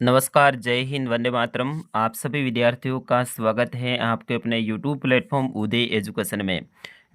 नमस्कार, जय हिंद, वंदे मातरम। आप सभी विद्यार्थियों का स्वागत है आपके अपने यूट्यूब प्लेटफॉर्म उदय एजुकेशन में।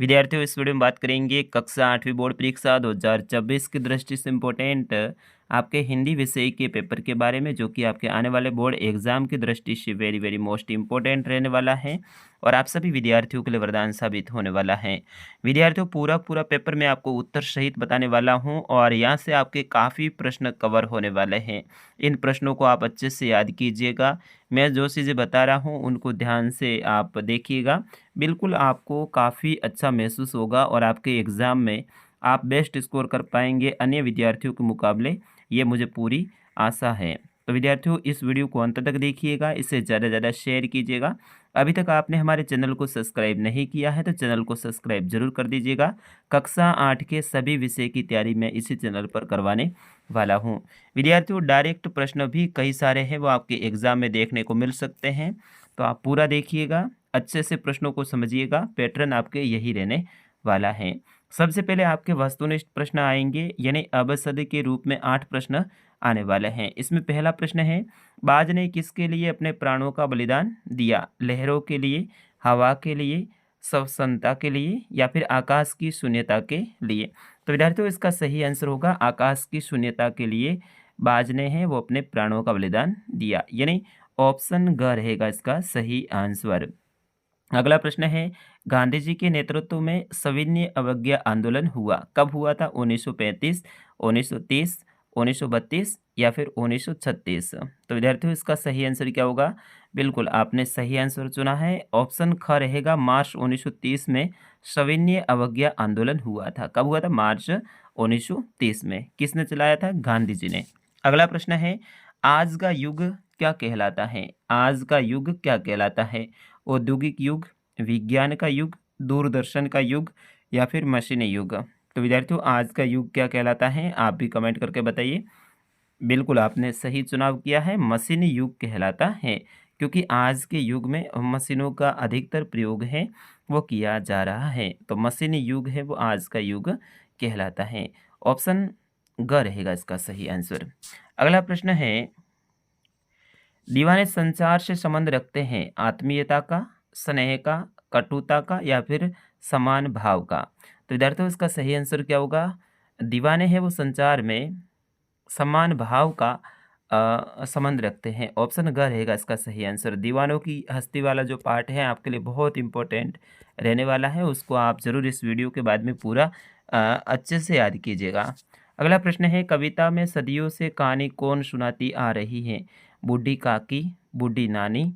विद्यार्थियों, इस वीडियो में बात करेंगे कक्षा 8वीं बोर्ड परीक्षा 2024 की दृष्टि से इम्पोर्टेंट आपके हिंदी विषय के पेपर के बारे में, जो कि आपके आने वाले बोर्ड एग्जाम की दृष्टि से वेरी वेरी मोस्ट इम्पोर्टेंट रहने वाला है और आप सभी विद्यार्थियों के लिए वरदान साबित होने वाला है। विद्यार्थियों, पूरा पेपर मैं आपको उत्तर सहित बताने वाला हूँ और यहाँ से आपके काफ़ी प्रश्न कवर होने वाले हैं। इन प्रश्नों को आप अच्छे से याद कीजिएगा। मैं जो चीज़ें बता रहा हूँ उनको ध्यान से आप देखिएगा। बिल्कुल आपको काफ़ी अच्छा महसूस होगा और आपके एग्ज़ाम में आप बेस्ट स्कोर कर पाएंगे अन्य विद्यार्थियों के मुकाबले, ये मुझे पूरी आशा है। तो विद्यार्थियों, इस वीडियो को अंत तक देखिएगा, इसे ज़्यादा से ज़्यादा शेयर कीजिएगा। अभी तक आपने हमारे चैनल को सब्सक्राइब नहीं किया है तो चैनल को सब्सक्राइब जरूर कर दीजिएगा। कक्षा 8 के सभी विषय की तैयारी मैं इसी चैनल पर करवाने वाला हूँ। विद्यार्थियों, डायरेक्ट प्रश्न भी कई सारे हैं, वो आपके एग्ज़ाम में देखने को मिल सकते हैं, तो आप पूरा देखिएगा, अच्छे से प्रश्नों को समझिएगा। पैटर्न आपके यही रहने वाला है। सबसे पहले आपके वस्तुनिष्ठ प्रश्न आएंगे, यानी अबसद के रूप में 8 प्रश्न आने वाले हैं। इसमें पहला प्रश्न है, बाज ने किसके लिए अपने प्राणों का बलिदान दिया? लहरों के लिए, हवा के लिए, स्वतंत्रता के लिए या फिर आकाश की शून्यता के लिए? तो विद्यार्थियों, इसका सही आंसर होगा आकाश की शून्यता के लिए बाज ने है वो अपने प्राणों का बलिदान दिया, यानी ऑप्शन ग रहेगा इसका सही आंसर। अगला प्रश्न है, गांधी जी के नेतृत्व में सविनय अवज्ञा आंदोलन हुआ, कब हुआ था? 1935, 1930, 1932 या फिर 1936? तो विद्यार्थियों, इसका सही आंसर क्या होगा? बिल्कुल आपने सही आंसर चुना है, ऑप्शन ख रहेगा। मार्च 1930 में सविनय अवज्ञा आंदोलन हुआ था। कब हुआ था? मार्च 1930 में। किसने चलाया था? गांधी जी ने। अगला प्रश्न है, आज का युग क्या कहलाता है? आज का युग क्या कहलाता है? औद्योगिक युग, विज्ञान का युग, दूरदर्शन का युग या फिर मशीनी युग? तो विद्यार्थियों, आज का युग क्या कहलाता है? आप भी कमेंट करके बताइए। बिल्कुल आपने सही चुनाव किया है, मशीनी युग कहलाता है, क्योंकि आज के युग में मशीनों का अधिकतर प्रयोग है वो किया जा रहा है। तो मशीनी युग है वो आज का युग कहलाता है। ऑप्शन ग रहेगा इसका सही आंसर। अगला प्रश्न है, दीवाने संचार से संबंध रखते हैं आत्मीयता का, स्नेह का, कटुता का या फिर समान भाव का? तो विद्यार्थियों, इसका सही आंसर क्या होगा? दीवाने हैं वो संचार में समान भाव का संबंध रखते हैं। ऑप्शन ग रहेगा इसका सही आंसर। दीवानों की हस्ती वाला जो पार्ट है आपके लिए बहुत इंपॉर्टेंट रहने वाला है, उसको आप ज़रूर इस वीडियो के बाद में पूरा अच्छे से याद कीजिएगा। अगला प्रश्न है, कविता में सदियों से कहानी कौन सुनाती आ रही है? बूढ़ी काकी, बूढ़ी नानी,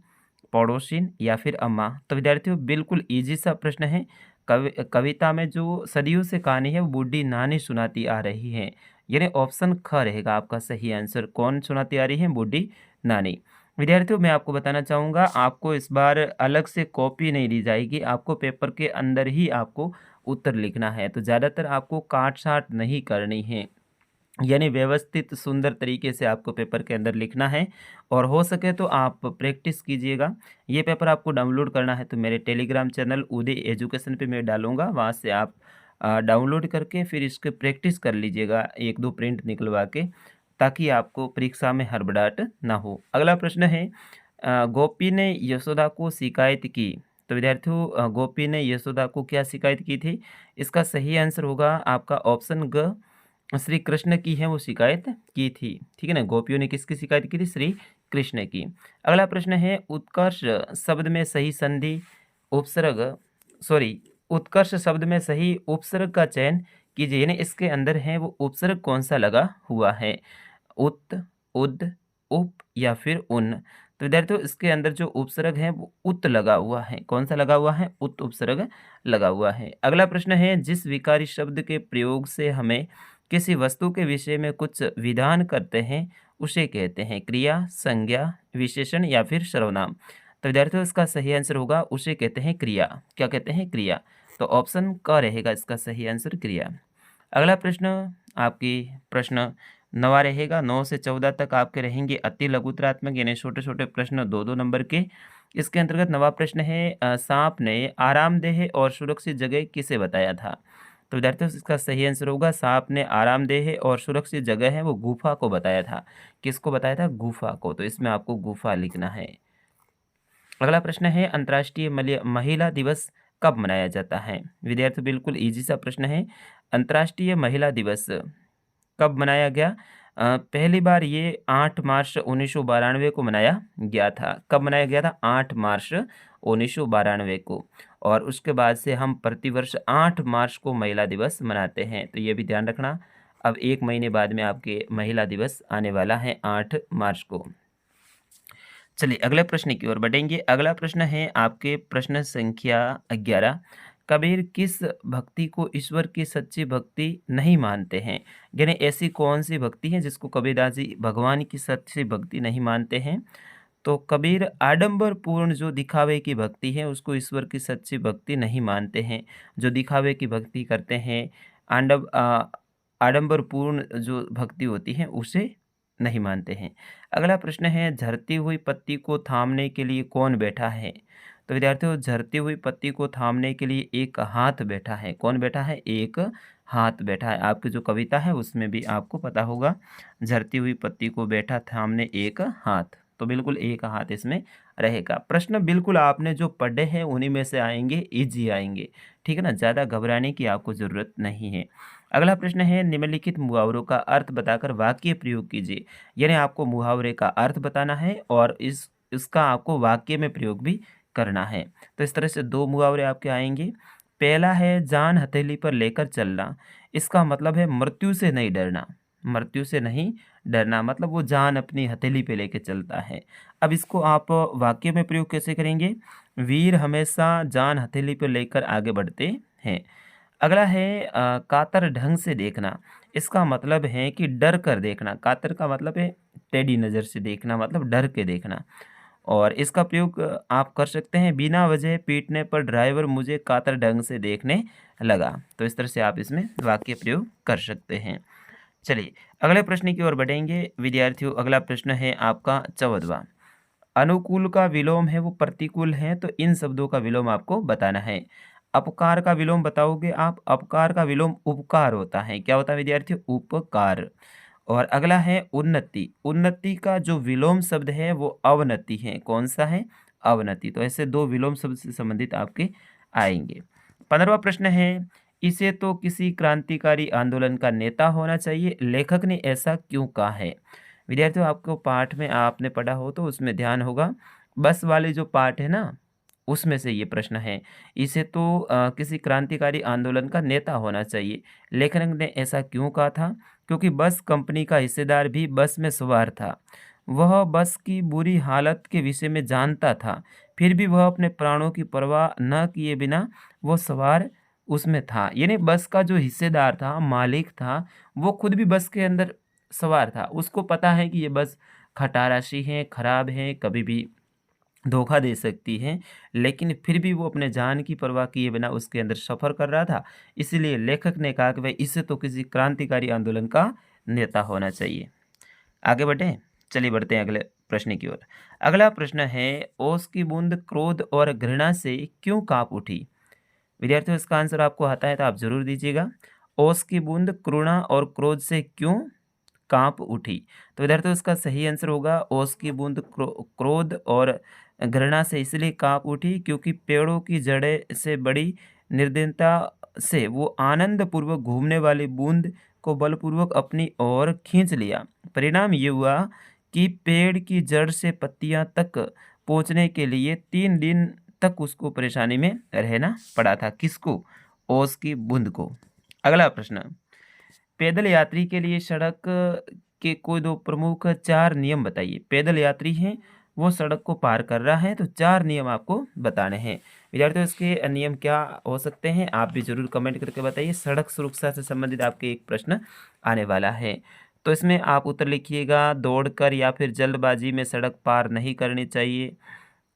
पड़ोसिन या फिर अम्मा? तो विद्यार्थियों, बिल्कुल ईजी सा प्रश्न है। कविता में जो सदियों से कहानी है वो बूढ़ी नानी सुनाती आ रही है, यानी ऑप्शन ख रहेगा आपका सही आंसर। कौन सुनाती आ रही है? बूढ़ी नानी। विद्यार्थियों, मैं आपको बताना चाहूँगा, आपको इस बार अलग से कॉपी नहीं दी जाएगी, आपको पेपर के अंदर ही आपको उत्तर लिखना है। तो ज़्यादातर आपको काट छाँट नहीं करनी है, यानी व्यवस्थित सुंदर तरीके से आपको पेपर के अंदर लिखना है और हो सके तो आप प्रैक्टिस कीजिएगा। ये पेपर आपको डाउनलोड करना है तो मेरे टेलीग्राम चैनल उदय एजुकेशन पे मैं डालूँगा, वहाँ से आप डाउनलोड करके फिर इसके प्रैक्टिस कर लीजिएगा, 1-2 प्रिंट निकलवा के, ताकि आपको परीक्षा में हड़बड़ाहट ना हो। अगला प्रश्न है, गोपी ने यशोदा को शिकायत की। तो विद्यार्थियों, गोपी ने यशोदा को क्या शिकायत की थी? इसका सही आंसर होगा आपका ऑप्शन ग, श्री कृष्ण की है वो शिकायत की थी। ठीक है ना, गोपियों ने किसकी शिकायत की थी? श्री कृष्ण की। अगला प्रश्न है, उत्कर्ष शब्द में सही संधि उपसर्ग सॉरी उत्कर्ष शब्द में सही उपसर्ग का चयन कीजिए, यानी इसके अंदर है वो उपसर्ग कौन सा लगा हुआ है? उत, उद, उप या फिर उन? तो विद्यार्थियों, इसके अंदर जो उपसर्ग है वो उत लगा हुआ है। कौन सा लगा हुआ है? उत उपसर्ग लगा हुआ है। अगला प्रश्न है, जिस विकारी शब्द के प्रयोग से हमें किसी वस्तु के विषय में कुछ विधान करते हैं उसे कहते हैं क्रिया, संज्ञा, विशेषण या फिर सर्वनाम? तो विद्यार्थियों, इसका सही आंसर होगा उसे कहते हैं क्रिया। क्या कहते हैं? क्रिया। तो ऑप्शन क रहेगा इसका सही आंसर, क्रिया। अगला प्रश्न आपकी प्रश्न 9 रहेगा। 9 से 14 तक आपके रहेंगे अति लघुतरात्मक, यानी छोटे छोटे प्रश्न 2-2 नंबर के। इसके अंतर्गत नवा प्रश्न है, सांप ने आरामदेह और सुरक्षित जगह किसे बताया था? तो विद्यार्थियों इसका सही आंसर होगा सांप ने आरामदेह और सुरक्षित जगह है वो गुफा को बताया था। किसको बताया था? गुफा को। तो इसमें आपको गुफा लिखना है। अगला प्रश्न है अंतर्राष्ट्रीय महिला दिवस कब मनाया जाता है? विद्यार्थी बिल्कुल इजी सा प्रश्न है। अंतर्राष्ट्रीय महिला दिवस कब मनाया गया? पहली बार ये 8 मार्च 1992 को मनाया गया था। कब मनाया गया था? 8 मार्च 1992 को। और उसके बाद से हम प्रतिवर्ष 8 मार्च को महिला दिवस मनाते हैं। तो ये भी ध्यान रखना। अब 1 महीने बाद में आपके महिला दिवस आने वाला है 8 मार्च को। चलिए अगले प्रश्न की ओर बढ़ेंगे। अगला प्रश्न है आपके प्रश्न संख्या 11। कबीर किस भक्ति को ईश्वर की सच्ची भक्ति नहीं मानते हैं? यानी ऐसी कौन सी भक्ति है जिसको कबीरदास जी भगवान की सच्ची भक्ति नहीं मानते हैं? तो कबीर आडंबर पूर्ण जो दिखावे की भक्ति है उसको ईश्वर की सच्ची भक्ति नहीं मानते हैं। जो दिखावे की भक्ति करते हैं, आडंबर पूर्ण जो भक्ति होती है उसे नहीं मानते हैं। अगला प्रश्न है झरती हुई पत्ती को थामने के लिए कौन बैठा है? तो विद्यार्थियों झरती हुई पत्ती को थामने के लिए एक हाथ बैठा है। कौन बैठा है? एक हाथ बैठा है। आपकी जो कविता है उसमें भी आपको पता होगा झरती हुई पत्ती को बैठा थामने एक हाथ। तो बिल्कुल एक हाथ इसमें रहेगा। प्रश्न बिल्कुल आपने जो पढ़े हैं उन्हीं में से आएंगे, इजी आएंगे। ठीक है ना, ज़्यादा घबराने की आपको ज़रूरत नहीं है। अगला प्रश्न है निम्नलिखित मुहावरों का अर्थ बताकर वाक्य प्रयोग कीजिए। यानी आपको मुहावरे का अर्थ बताना है और इसका आपको वाक्य में प्रयोग भी करना है। तो इस तरह से 2 मुहावरे आपके आएंगे। पहला है जान हथेली पर लेकर चलना। इसका मतलब है मृत्यु से नहीं डरना। मृत्यु से नहीं डरना मतलब वो जान अपनी हथेली पे लेके चलता है। अब इसको आप वाक्य में प्रयोग कैसे करेंगे? वीर हमेशा जान हथेली पे लेकर आगे बढ़ते हैं। अगला है कातर ढंग से देखना। इसका मतलब है कि डर कर देखना। कातर का मतलब है टेढ़ी नज़र से देखना, मतलब डर के देखना। और इसका प्रयोग आप कर सकते हैं बिना वजह पीटने पर ड्राइवर मुझे कातर ढंग से देखने लगा। तो इस तरह से आप इसमें वाक्य प्रयोग कर सकते हैं। चलिए अगले प्रश्न की ओर बढ़ेंगे विद्यार्थियों। अगला प्रश्न है आपका 14वां। अनुकूल का विलोम है वो प्रतिकूल है, तो इन शब्दों का विलोम आपको बताना है। अपकार का विलोम बताओगे आप। अपकार का विलोम उपकार होता है। क्या होता है विद्यार्थियों? उपकार। और अगला है उन्नति। उन्नति का जो विलोम शब्द है वो अवनति है। कौन सा है? अवनति। तो ऐसे 2 विलोम शब्द से संबंधित आपके आएंगे। 15वां प्रश्न है इसे तो किसी क्रांतिकारी आंदोलन का नेता होना चाहिए, लेखक ने ऐसा क्यों कहा है? विद्यार्थियों आपको पाठ में आपने पढ़ा हो तो उसमें ध्यान होगा। बस वाले जो पाठ है ना उसमें से ये प्रश्न है। इसे तो किसी क्रांतिकारी आंदोलन का नेता होना चाहिए, लेखक ने ऐसा क्यों कहा था? क्योंकि बस कंपनी का हिस्सेदार भी बस में सवार था। वह बस की बुरी हालत के विषय में जानता था, फिर भी वह अपने प्राणों की परवाह न किए बिना वो सवार उसमें था। यानी बस का जो हिस्सेदार था, मालिक था, वो खुद भी बस के अंदर सवार था। उसको पता है कि ये बस खटाराशी है, खराब है, कभी भी धोखा दे सकती है, लेकिन फिर भी वो अपने जान की परवाह किए बिना उसके अंदर सफ़र कर रहा था। इसलिए लेखक ने कहा कि भाई इससे तो किसी क्रांतिकारी आंदोलन का नेता होना चाहिए। आगे बढ़ें? चलिए बढ़ते हैं अगले प्रश्न की ओर। अगला प्रश्न है ओस की बूंद क्रोध और घृणा से क्यों काँप उठी? विद्यार्थियों इसका आंसर आपको आता है तो आप ज़रूर दीजिएगा। ओस की बूंद करुणा और क्रोध से क्यों काँप उठी? तो विद्यार्थियों इसका सही आंसर होगा ओस की बूंद क्रोध और घृणा से इसलिए काँप उठी क्योंकि पेड़ों की जड़ें से बड़ी निर्दयता से वो आनंद पूर्वक घूमने वाली बूंद को बलपूर्वक अपनी ओर खींच लिया। परिणाम ये हुआ कि पेड़ की जड़ से पत्तियां तक पहुंचने के लिए 3 दिन तक उसको परेशानी में रहना पड़ा था। किसको? ओस की बूंद को। अगला प्रश्न, पैदल यात्री के लिए सड़क के कोई 2 प्रमुख 4 नियम बताइए। पैदल यात्री हैं, वो सड़क को पार कर रहा है, तो 4 नियम आपको बताने हैं। विद्यार्थियों इसके नियम क्या हो सकते हैं आप भी ज़रूर कमेंट करके बताइए। सड़क सुरक्षा से संबंधित आपके एक प्रश्न आने वाला है, तो इसमें आप उत्तर लिखिएगा। दौड़कर या फिर जल्दबाजी में सड़क पार नहीं करनी चाहिए।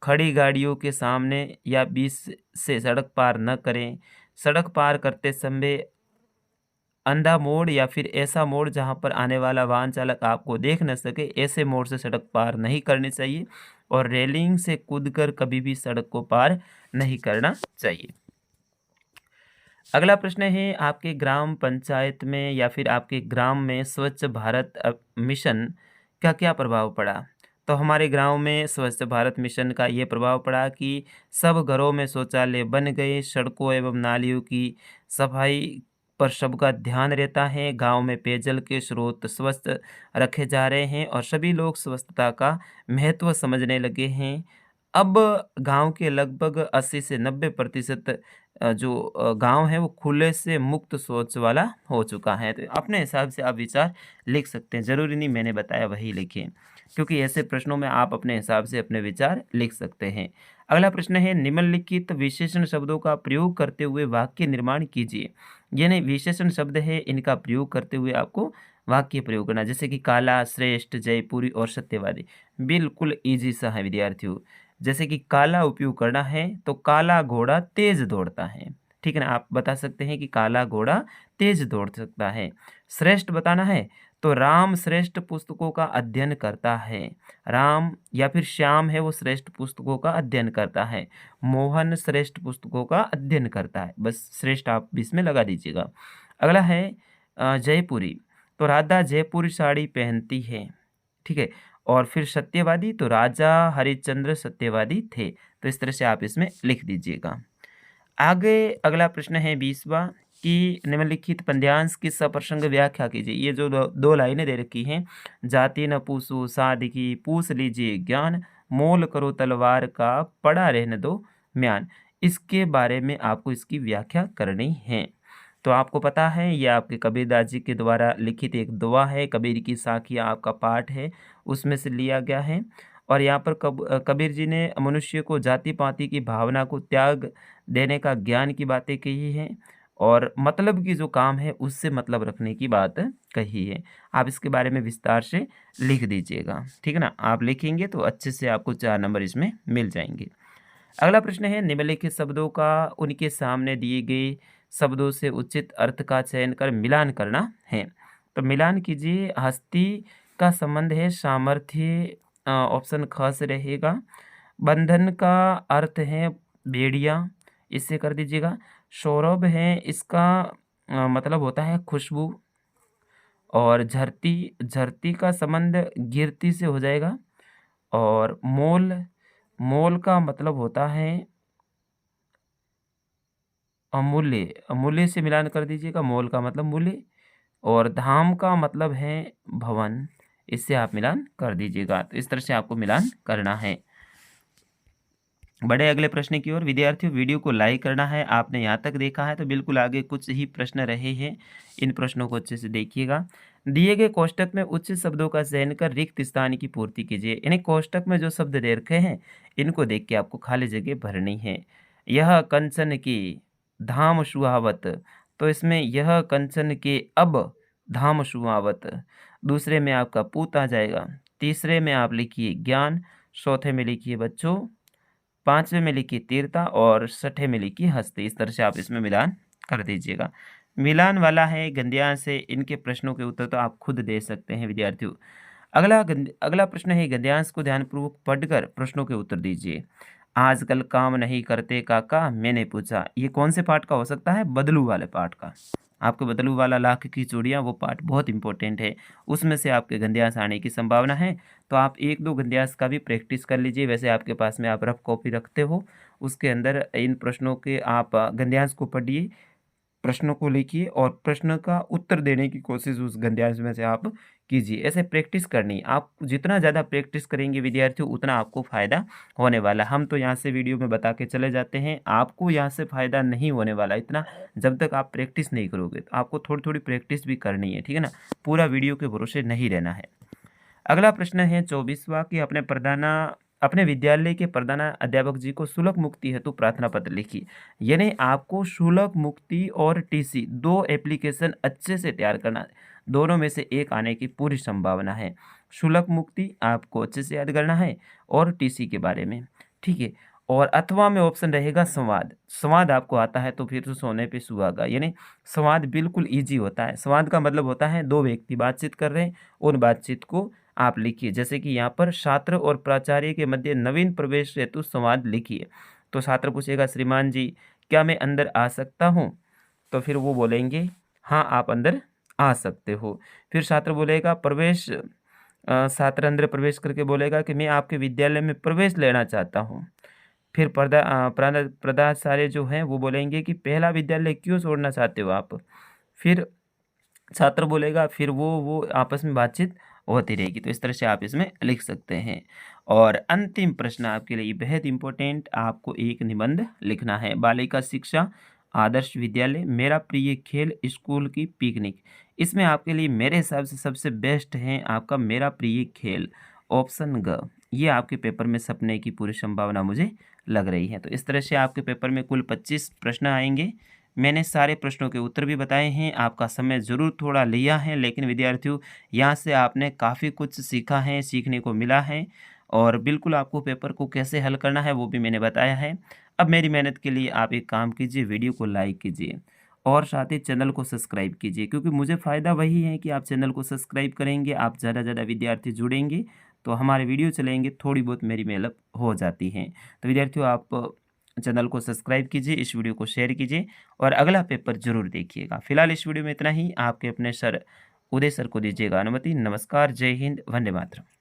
खड़ी गाड़ियों के सामने या बीच से सड़क पार न करें। सड़क पार करते समय अंधा मोड़ या फिर ऐसा मोड़ जहां पर आने वाला वाहन चालक आपको देख न सके, ऐसे मोड़ से सड़क पार नहीं करनी चाहिए। और रेलिंग से कूदकर कभी भी सड़क को पार नहीं करना चाहिए। अगला प्रश्न है, आपके ग्राम पंचायत में या फिर आपके ग्राम में स्वच्छ भारत मिशन का क्या प्रभाव पड़ा? तो हमारे गाँव में स्वच्छ भारत मिशन का ये प्रभाव पड़ा कि सब घरों में शौचालय बन गए, सड़कों एवं नालियों की सफाई पर सबका ध्यान रहता है, गाँव में पेयजल के स्रोत स्वस्थ रखे जा रहे हैं और सभी लोग स्वच्छता का महत्व समझने लगे हैं। अब गाँव के लगभग 80 से 90% जो गाँव है वो खुले से मुक्त शौच वाला हो चुका है। तो अपने हिसाब से आप विचार लिख सकते हैं, ज़रूरी नहीं मैंने बताया वही लिखें, क्योंकि ऐसे प्रश्नों में आप अपने हिसाब से अपने विचार लिख सकते हैं। अगला प्रश्न है, निम्नलिखित विशेषण शब्दों का प्रयोग करते हुए वाक्य निर्माण कीजिए। यानी विशेषण शब्द है, इनका प्रयोग करते हुए आपको वाक्य प्रयोग करना, जैसे कि काला, श्रेष्ठ, जयपुरी और सत्यवादी। बिल्कुल ईज़ी सा है विद्यार्थियों। जैसे कि काला उपयोग करना है तो काला घोड़ा तेज दौड़ता है, ठीक है ना। आप बता सकते हैं कि काला घोड़ा तेज दौड़ सकता है। श्रेष्ठ बताना है तो राम श्रेष्ठ पुस्तकों का अध्ययन करता है। राम या फिर श्याम है वो श्रेष्ठ पुस्तकों का अध्ययन करता है। मोहन श्रेष्ठ पुस्तकों का अध्ययन करता है। बस श्रेष्ठ आप इसमें लगा दीजिएगा। अगला है जयपुरी, तो राधा जयपुरी साड़ी पहनती है, ठीक है। और फिर सत्यवादी, तो राजा हरिश्चंद्र सत्यवादी थे। तो इस तरह से आप इसमें लिख दीजिएगा। आगे अगला प्रश्न है 20वां कि निम्नलिखित पद्यांश की सप्रसंग व्याख्या कीजिए। ये जो दो लाइनें दे रखी हैं, जाति न पूछो सादगी पूछ लीजिए ज्ञान, मोल करो तलवार का पड़ा रहने दो म्यान। इसके बारे में आपको इसकी व्याख्या करनी है। तो आपको पता है ये आपके कबीरदास जी के द्वारा लिखित एक दुआ है, कबीर की साखियाँ आपका पाठ है, उसमें से लिया गया है। और यहाँ पर कबीर जी ने मनुष्य को जाति पाति की भावना को त्याग देने का ज्ञान की बातें कही हैं और मतलब की जो काम है उससे मतलब रखने की बात कही है। आप इसके बारे में विस्तार से लिख दीजिएगा, ठीक है ना। आप लिखेंगे तो अच्छे से आपको 4 नंबर इसमें मिल जाएंगे। अगला प्रश्न है, निम्नलिखित शब्दों का उनके सामने दिए गए शब्दों से उचित अर्थ का चयन कर मिलान करना है। तो मिलान कीजिए। हस्ती का संबंध है सामर्थ्य, ऑप्शन ख से रहेगा। बंधन का अर्थ है भेड़िया, इससे कर दीजिएगा। सौरभ है, इसका मतलब होता है खुशबू। और झरती, झरती का संबंध गिरती से हो जाएगा। और मोल, मोल का मतलब होता है अमूल्य, अमूल्य से मिलान कर दीजिएगा, मोल का मतलब मूल्य। और धाम का मतलब है भवन, इससे आप मिलान कर दीजिएगा। तो इस तरह से आपको मिलान करना है। बड़े अगले प्रश्न की ओर। विद्यार्थियों वीडियो को लाइक करना है। आपने यहाँ तक देखा है तो बिल्कुल आगे कुछ ही प्रश्न रहे हैं, इन प्रश्नों को अच्छे से देखिएगा। दिए गए कोष्टक में उचित शब्दों का चयन कर रिक्त स्थान की पूर्ति कीजिए। यानी कोष्टक में जो शब्द दे रखे हैं इनको देख के आपको खाली जगह भरनी है। यह कंचन की धाम सुहावत, तो इसमें यह कंचन के अब धाम सुहावत। दूसरे में आपका पूत आ जाएगा। तीसरे में आप लिखिए ज्ञान। चौथे में लिखिए बच्चों। पाँचवें में लिखिए तीर्था और छठे में लिखिए हस्ती। इस तरह से आप इसमें मिलान कर दीजिएगा। मिलान वाला है गद्यांश से, इनके प्रश्नों के उत्तर तो आप खुद दे सकते हैं विद्यार्थियों। अगला प्रश्न है, गद्यांश को ध्यानपूर्वक पढ़कर प्रश्नों के उत्तर दीजिए। आजकल काम नहीं करते काका मैंने पूछा, ये कौन से पाठ का हो सकता है? बदलू वाले पाठ का। आपके बदलू वाला लाख की चूड़ियाँ वो पाठ बहुत इंपॉर्टेंट है, उसमें से आपके गद्यांश आने की संभावना है। तो आप 1-2 गद्यांश का भी प्रैक्टिस कर लीजिए। वैसे आपके पास में आप रफ कॉपी रखते हो, उसके अंदर इन प्रश्नों के आप गद्यांश को पढ़िए, प्रश्नों को लिखिए और प्रश्न का उत्तर देने की कोशिश उस गद्यांश में से आप कीजिए। ऐसे प्रैक्टिस करनी, आप जितना ज़्यादा प्रैक्टिस करेंगे विद्यार्थियों उतना आपको फ़ायदा होने वाला। हम तो यहाँ से वीडियो में बता के चले जाते हैं, आपको यहाँ से फ़ायदा नहीं होने वाला इतना जब तक आप प्रैक्टिस नहीं करोगे। तो आपको थोड़ी थोड़ी प्रैक्टिस भी करनी है, ठीक है ना। पूरा वीडियो के भरोसे नहीं रहना है। अगला प्रश्न है 24वां कि अपने विद्यालय के प्रधान अध्यापक जी को शुल्क मुक्ति हेतु प्रार्थना पत्र लिखिए। यानी आपको शुल्क मुक्ति और टीसी 2 एप्लीकेशन अच्छे से तैयार करना है, दोनों में से एक आने की पूरी संभावना है। शुल्क मुक्ति आपको अच्छे से याद करना है और टीसी के बारे में, ठीक है। और अथवा में ऑप्शन रहेगा संवाद। संवाद आपको आता है तो फिर तो सोने पे सुहागा। यानी संवाद बिल्कुल ईजी होता है। संवाद का मतलब होता है 2 व्यक्ति बातचीत कर रहे हैं, उन बातचीत को आप लिखिए। जैसे कि यहाँ पर छात्र और प्राचार्य के मध्य नवीन प्रवेश हेतु संवाद लिखिए। तो छात्र पूछेगा, श्रीमान जी क्या मैं अंदर आ सकता हूँ? तो फिर वो बोलेंगे हाँ, आप अंदर आ सकते हो। फिर छात्र बोलेगा छात्र अंदर प्रवेश करके बोलेगा कि मैं आपके विद्यालय में प्रवेश लेना चाहता हूँ। फिर प्राचार्य जो हैं वो बोलेंगे कि पहला विद्यालय क्यों छोड़ना चाहते हो आप? फिर छात्र बोलेगा, फिर वो आपस में बातचीत होती रहेगी। तो इस तरह से आप इसमें लिख सकते हैं। और अंतिम प्रश्न आपके लिए बेहद इम्पोर्टेंट, आपको एक निबंध लिखना है। बालिका शिक्षा आदर्श विद्यालय, मेरा प्रिय खेल, स्कूल की पिकनिक। इसमें आपके लिए मेरे हिसाब से सबसे बेस्ट है आपका मेरा प्रिय खेल, ऑप्शन ग। ये आपके पेपर में छपने की पूरी संभावना मुझे लग रही है। तो इस तरह से आपके पेपर में कुल 25 प्रश्न आएंगे। मैंने सारे प्रश्नों के उत्तर भी बताए हैं। आपका समय ज़रूर थोड़ा लिया है, लेकिन विद्यार्थियों यहाँ से आपने काफ़ी कुछ सीखा है, सीखने को मिला है। और बिल्कुल आपको पेपर को कैसे हल करना है वो भी मैंने बताया है। अब मेरी मेहनत के लिए आप एक काम कीजिए, वीडियो को लाइक कीजिए और साथ ही चैनल को सब्सक्राइब कीजिए, क्योंकि मुझे फ़ायदा वही है कि आप चैनल को सब्सक्राइब करेंगे, आप ज़्यादा से ज़्यादा विद्यार्थी जुड़ेंगे तो हमारे वीडियो चलेंगे, थोड़ी बहुत मेरी मेहनत हो जाती है। तो विद्यार्थियों आप चैनल को सब्सक्राइब कीजिए, इस वीडियो को शेयर कीजिए और अगला पेपर ज़रूर देखिएगा। फिलहाल इस वीडियो में इतना ही। आपके अपने सर उदय सर को दीजिएगा अनुमति। नमस्कार, जय हिंद, वंदे मातरम।